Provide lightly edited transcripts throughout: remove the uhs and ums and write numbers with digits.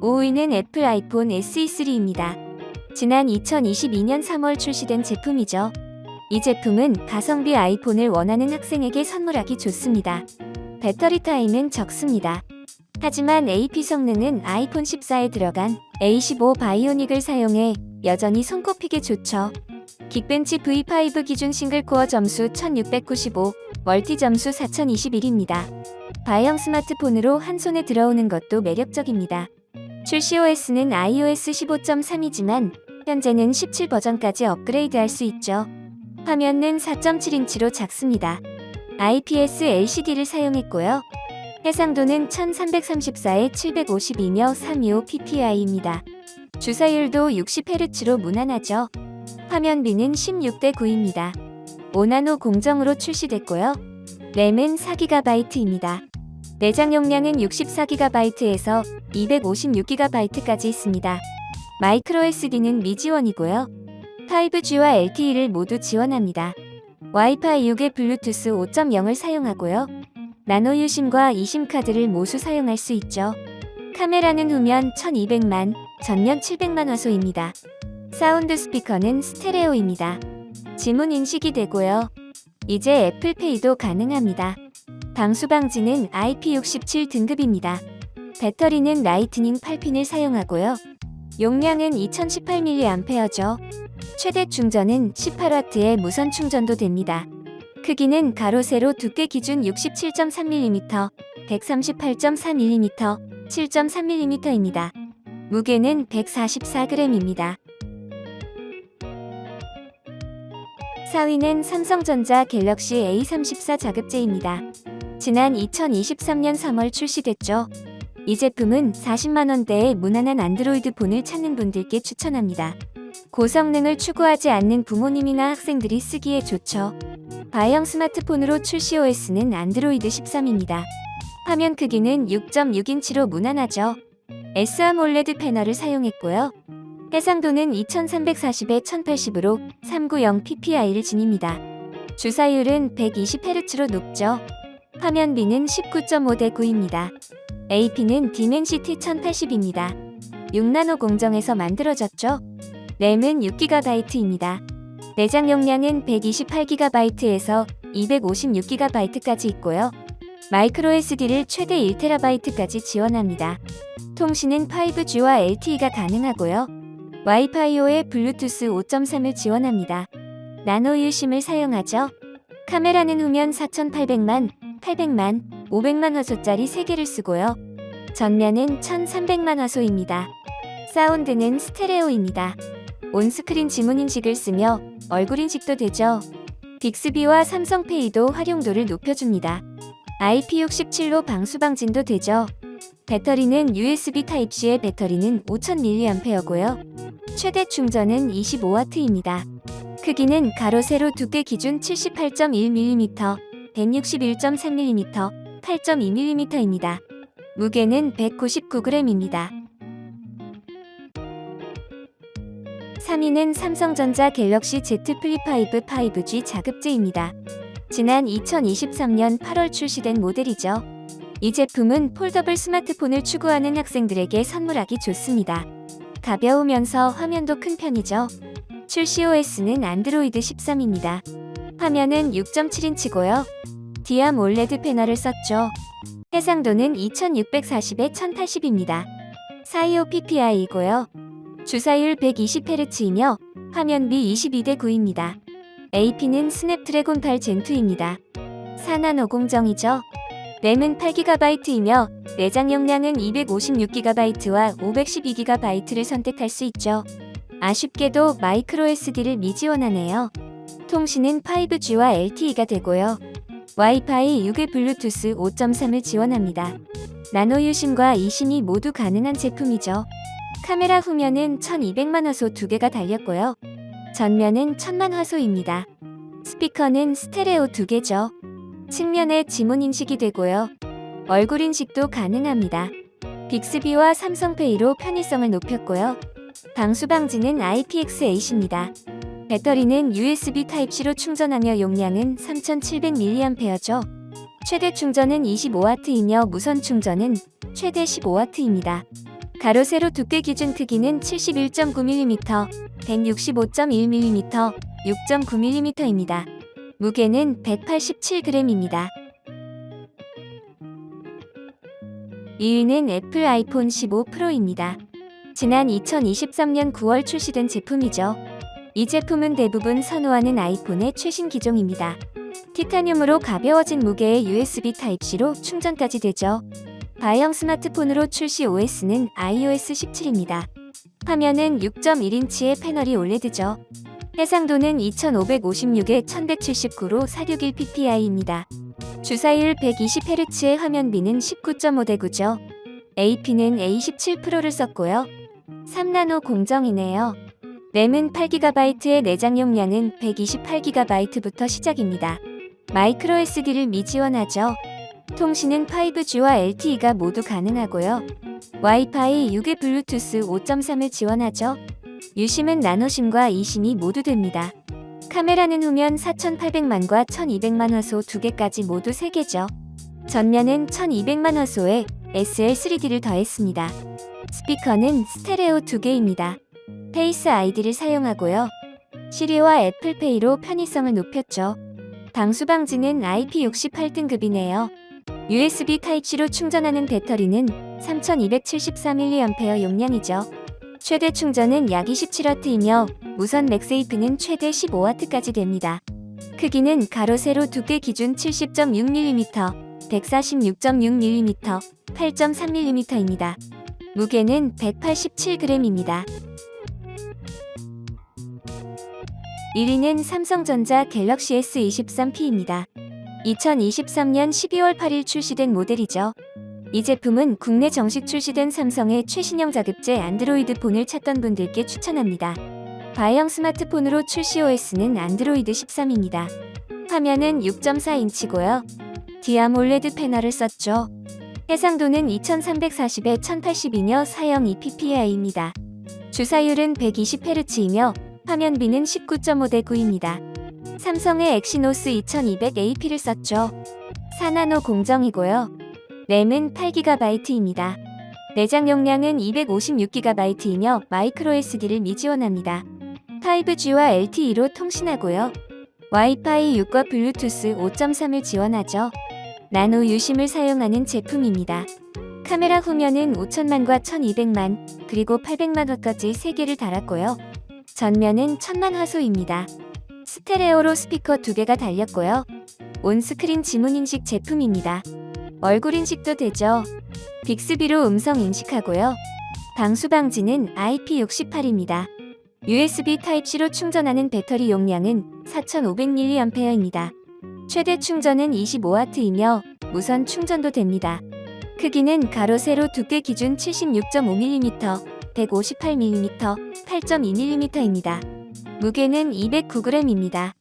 5위는 애플 아이폰 SE3입니다. 지난 2022년 3월 출시된 제품이죠. 이 제품은 가성비 아이폰을 원하는 학생에게 선물하기 좋습니다. 배터리 타임은 적습니다. 하지만 AP 성능은 아이폰 14에 들어간 A15 바이오닉을 사용해 여전히 손꼽히게 좋죠. 긱벤치 V5 기준 싱글코어 점수 1695, 멀티 점수 4021입니다. 바이형 스마트폰으로 한 손에 들어오는 것도 매력적입니다. 출시 OS는 iOS 15.3이지만 현재는 17 버전까지 업그레이드할 수 있죠. 화면은 4.7인치로 작습니다. IPS LCD를 사용했고요. 해상도는 1334에 752며 325ppi입니다. 주사율도 60Hz로 무난하죠. 화면비는 16대 9입니다. 5나노 공정으로 출시됐고요. 램은 4GB입니다. 내장 용량은 64GB에서 256GB까지 있습니다. 마이크로 SD는 미지원이고요. 5G와 LTE를 모두 지원합니다. 와이파이 6에 블루투스 5.0을 사용하고요. 나노 유심과 e심 카드를 모두 사용할 수 있죠. 카메라는 후면 1200만, 전면 700만 화소입니다. 사운드 스피커는 스테레오입니다. 지문 인식이 되고요. 이제 애플페이도 가능합니다. 방수 방지는 IP67 등급입니다. 배터리는 라이트닝 8핀을 사용하고요. 용량은 2018mAh죠. 최대 충전은 18W의 무선 충전도 됩니다. 크기는 가로 세로 두께 기준 67.3mm, 138.4mm, 7.3mm입니다. 무게는 144g입니다. 4위는 삼성전자 갤럭시 A34 자급제입니다. 지난 2023년 3월 출시됐죠. 이 제품은 40만원대의 무난한 안드로이드 폰을 찾는 분들께 추천합니다. 고성능을 추구하지 않는 부모님이나 학생들이 쓰기에 좋죠. 바이형 스마트폰으로 출시 OS는 안드로이드 13입니다. 화면 크기는 6.6인치로 무난하죠. SAMOLED 패널을 사용했고요. 해상도는 2340에 1080으로 390ppi를 지닙니다. 주사율은 120Hz로 높죠. 화면비는 19.5대 9입니다. AP는 디멘시티 1080입니다. 6나노 공정에서 만들어졌죠. 램은 6GB입니다. 내장 용량은 128GB에서 256GB까지 있고요. 마이크로 SD를 최대 1TB까지 지원합니다. 통신은 5G와 LTE가 가능하고요. 와이파이 5에 블루투스 5.3을 지원합니다. 나노 유심을 사용하죠. 카메라는 후면 4800만, 800만, 500만 화소짜리 3개를 쓰고요. 전면은 1300만 화소입니다. 사운드는 스테레오입니다. 온스크린 지문 인식을 쓰며 얼굴 인식도 되죠. 빅스비와 삼성페이도 활용도를 높여줍니다. IP67로 방수 방진도 되죠. 배터리는 USB 타입C의 배터리는 5000mAh고요. 최대 충전은 25W입니다. 크기는 가로 세로 두께 기준 78.1mm, 161.3mm, 8.2mm입니다. 무게는 199g입니다. 3위는 삼성전자 갤럭시 Z 플립5 5G 자급제입니다. 지난 2023년 8월 출시된 모델이죠. 이 제품은 폴더블 스마트폰을 추구하는 학생들에게 선물하기 좋습니다. 가벼우면서 화면도 큰 편이죠. 출시 OS는 안드로이드 13입니다. 화면은 6.7인치고요. 디아몰레드 패널을 썼죠. 해상도는 2640에 1080입니다. 425ppi이고요. 주사율 120Hz이며 화면비 22대 9입니다. AP는 스냅드래곤 8 젠2입니다. 4나노 공정이죠. 램은 8GB이며 내장 용량은 256GB와 512GB를 선택할 수 있죠. 아쉽게도 마이크로 SD를 미지원하네요. 통신은 5G와 LTE가 되고요. 와이파이 6에 블루투스 5.3을 지원합니다. 나노 유심과 e심이 모두 가능한 제품이죠. 카메라 후면은 1200만 화소 2개가 달렸고요. 전면은 1000만 화소입니다. 스피커는 스테레오 2개죠. 측면에 지문 인식이 되고요. 얼굴 인식도 가능합니다. 빅스비와 삼성페이로 편의성을 높였고요. 방수 방지는 IPX8입니다. 배터리는 USB 타입C로 충전하며 용량은 3700mAh죠. 최대 충전은 25W이며 무선 충전은 최대 15W입니다. 가로 세로 두께 기준 크기는 71.9mm, 165.1mm, 6.9mm입니다. 무게는 187g입니다. 2위는 애플 아이폰 15 프로입니다. 지난 2023년 9월 출시된 제품이죠. 이 제품은 대부분 선호하는 아이폰의 최신 기종입니다. 티타늄으로 가벼워진 무게의 USB 타입C로 충전까지 되죠. 바이형 스마트폰으로 출시 OS는 iOS 17입니다. 화면은 6.1인치의 패널이 OLED죠. 해상도는 2556에 1179로 461ppi입니다. 주사율 120Hz의 화면비는 19.5대9죠. AP는 A17 프로를 썼고요. 3나노 공정이네요. 램은 8GB의 내장 용량은 128GB부터 시작입니다. 마이크로 SD를 미지원하죠. 통신은 5G와 LTE가 모두 가능하고요. 와이파이 6에 블루투스 5.3을 지원하죠. 유심은 나노심과 e심이 모두 됩니다. 카메라는 후면 4800만과 1200만 화소 2개까지 모두 3개죠. 전면은 1200만 화소에 SL3D를 더했습니다. 스피커는 스테레오 2개입니다. 페이스 아이디를 사용하고요. 시리와 애플페이로 편의성을 높였죠. 방수 방지는 IP68등급이네요. USB 타입C로 충전하는 배터리는 3274mAh 용량이죠. 최대 충전은 약 27W이며 무선 맥세이프는 최대 15W까지 됩니다. 크기는 가로 세로 두께 기준 70.6mm, 146.6mm, 8.3mm입니다. 무게는 187g입니다. 1위는 삼성전자 갤럭시 S23P입니다. 2023년 12월 8일 출시된 모델이죠. 이 제품은 국내 정식 출시된 삼성의 최신형 자급제 안드로이드 폰을 찾던 분들께 추천합니다. 바이형 스마트폰으로 출시 OS는 안드로이드 13입니다. 화면은 6.4인치고요. 디아몰레드 패널을 썼죠. 해상도는 2340에 1080이며 402ppi입니다. 주사율은 120Hz이며 화면비는 19.5대9입니다. 삼성의 엑시노스 2200AP를 썼죠. 4나노 공정이고요. 램은 8GB입니다. 내장 용량은 256GB이며 마이크로 SD를 미지원합니다. 5G와 LTE로 통신하고요. 와이파이 6과 블루투스 5.3을 지원하죠. 나노 유심을 사용하는 제품입니다. 카메라 후면은 5000만과 1200만 그리고 800만화까지 3개를 달았고요. 전면은 1000만 화소입니다. 스테레오로 스피커 2개가 달렸고요. 온스크린 지문인식 제품입니다. 얼굴 인식도 되죠. 빅스비로 음성 인식하고요. 방수 방지는 IP68입니다. USB 타입C로 충전하는 배터리 용량은 4500mAh입니다. 최대 충전은 25W이며 무선 충전도 됩니다. 크기는 가로 세로 두께 기준 76.5mm, 158mm, 8.2mm입니다. 무게는 209g입니다.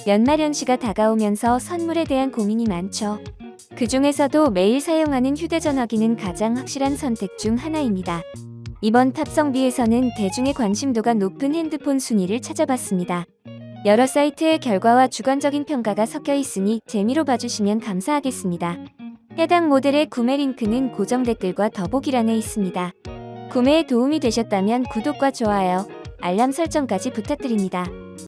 연말연시가 다가오면서 선물에 대한 고민이 많죠. 그 중에서도 매일 사용하는 휴대전화기는 가장 확실한 선택 중 하나입니다. 이번 탑성비에서는 대중의 관심도가 높은 핸드폰 순위를 찾아봤습니다. 여러 사이트의 결과와 주관적인 평가가 섞여 있으니 재미로 봐주시면 감사하겠습니다. 해당 모델의 구매 링크는 고정 댓글과 더보기란에 있습니다. 구매에 도움이 되셨다면 구독과 좋아요, 알람 설정까지 부탁드립니다.